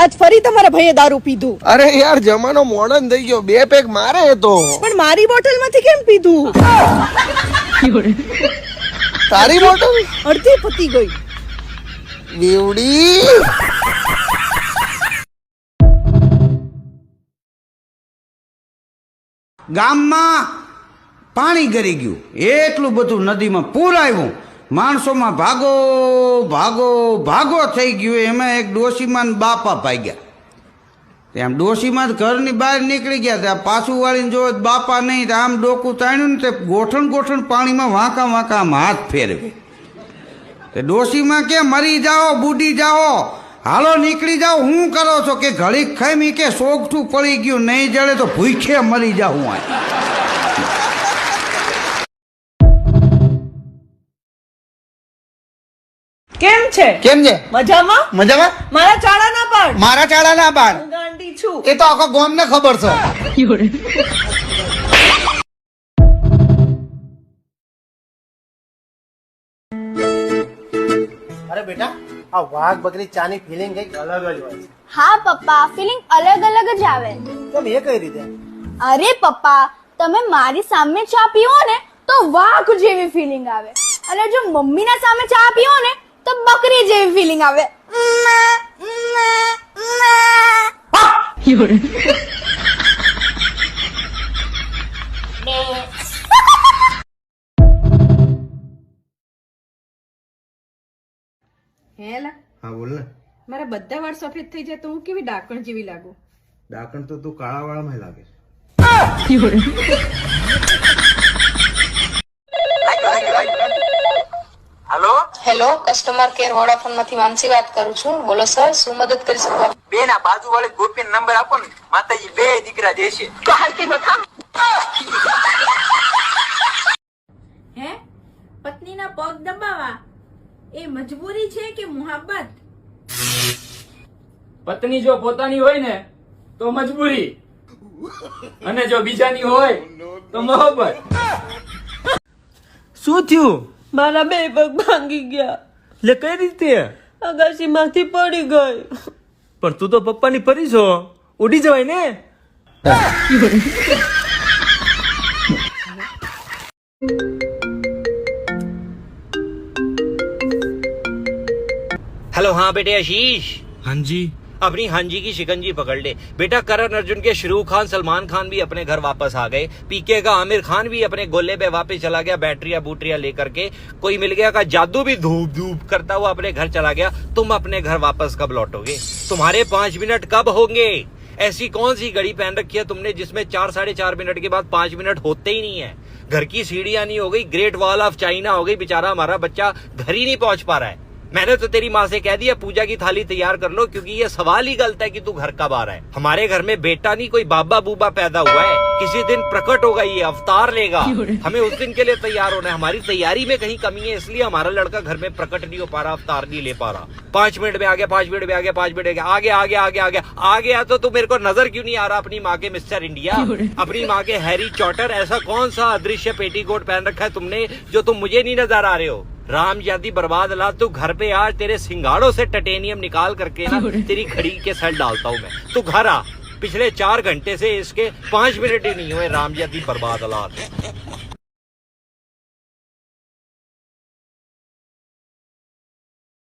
આજ ફરી તમારા ભાઈએ દારૂ પીધું. અરે યાર જમાનો મોડર્ન થઈ ગયો, 2 પેક મારે તો. પણ મારી બોટલમાંથી કેમ પીધું? તારી બોટલ અડધી પતી ગઈ. બેવડી. ગામમાં પાણી ગરી ગયું, એટલું બધું નદીમાં પૂર આવ્યું, માણસોમાં ભાગો ભાગો ભાગો થઈ ગયું. એમાં એક ડોશીમાં ને બાપા ભાગ્યા. એમ ડોશીમાં ઘરની બહાર નીકળી ગયા, ત્યાં પાછું વાળીને જો બાપા નહીં, આમ ડોકું તાણ્યું ને તે ગોઠણ ગોઠણ પાણીમાં વાંકા વાંકા આમ હાથ ફેરવે. તે ડોશીમાં કે મરી જાઓ, બુડી જાઓ, હાલો નીકળી જાઓ, હું કરો છો કે ઘડીક ખાઈ કે સોગઠું પડી ગયું, નહીં જડે તો ભૂખે મરી જાઉં. હું કેમ છે? કેમ છે? મજામાં? મજામાં? મારા ચાળા ના પાડ. મારા ચાળા ના પાડ. હું ગાંડી છું. એ તો આખો ગામ ને ખબર છે. અરે બેટા, આ વાઘ બકરી ચાની ફિલિંગ કઈક અલગ જ હોય છે. હા પપ્પા, ફિલિંગ અલગ અલગ જ આવે. કેમ, એ કઈ રીતે? અરે પપ્પા, તમે મારી સામે ચા પીવો ને તો વાઘ જેવી ફિલિંગ આવે, અને જો મમ્મીના સામે ચા પીવો ને તો બકરી જેવી ફિલિંગ આવે. હેલા, હા બોલ ને. મારા બધા વાળ સફેદ થઈ જાય તો હું કેવી ડાકણ જેવી લાગુ? ડાકણ તો તું કાળા વાળામાં લાગે. હેલો, કસ્ટમર કેર વોડાફોન માંથી માનસી વાત કરું છું. બોલો સર, શું મદદ કરી શકું? બેન, આ બાજુ વાળી ગોપી નંબર આપો ને, માતાજી 2 દીકરા દેશે. હે, પત્નીના પગ દબાવા એ મજબૂરી છે કે મુહાબત? પત્ની જો પોતાની હોય ને તો મજબૂરી, અને જો બીજાની હોય તો મોહબ્બત. શું થયું? મારા 2 પગ ભાંગી ગયા. લે કઈ રીતે? અગાસી માંથી પડી ગઈ. પણ તું તો પપ્પાની પરી છો, ઉડી જવાય ને. हेलो, हाँ बेटे आशीष। हाँ जी। अपनी हाँ जी की शिकंजी पकड़ ले बेटा। करण अर्जुन के शाहरुख खान, सलमान खान भी अपने घर वापस आ गए। पीके का आमिर खान भी अपने गोले पे वापस चला गया, बैटरिया बूटरिया लेकर के। कोई मिल गया का जादू भी धूप धूप करता हुआ अपने घर चला गया। तुम अपने घर वापस कब लौटोगे? तुम्हारे 5 मिनट कब होंगे? ऐसी कौन सी घड़ी पहन रखी है तुमने जिसमें 4 साढ़े 4 मिनट के बाद 5 मिनट होते ही नहीं है? घर की सीढ़ियां नहीं हो गई, ग्रेट वॉल ऑफ चाइना हो गई। बेचारा हमारा बच्चा घर ही नहीं पहुंच पा रहा है। मैंने तो तेरी माँ से कह दिया पूजा की थाली तैयार कर लो, क्योंकि ये सवाल ही गलत है कि तू घर कब आ रहा है। हमारे घर में बेटा नहीं कोई बाबा बूबा पैदा हुआ है। किसी दिन प्रकट होगा, ये अवतार लेगा। हमें उस दिन के लिए तैयार होना है। हमारी तैयारी में कहीं कमी है, इसलिए हमारा लड़का घर में प्रकट नहीं हो पा रहा, अवतार नहीं ले पा रहा। 5 मिनट में आ गया, 5 मिनट में आ गया, 5 मिनट में आ गया, आगे आगे आगे आ गया। तो तू मेरे को नजर क्यों नहीं आ रहा अपनी माँ के मिस्टर इंडिया, अपनी माँ के हैरी चॉटर? ऐसा कौन सा अदृश्य पेटीकोट पहन रखा है तुमने जो तुम मुझे नहीं नजर आ रहे हो? राम जाति बर्बाद ला, तू घर पे आज तेरे सिंगाड़ों से टाइटेनियम निकाल करके ना तेरी घड़ी के सर डालता हूँ मैं। तू घर आ। पिछले 4 घंटे से इसके 5 मिनट ही नहीं हुए। राम जाति बर्बाद ला।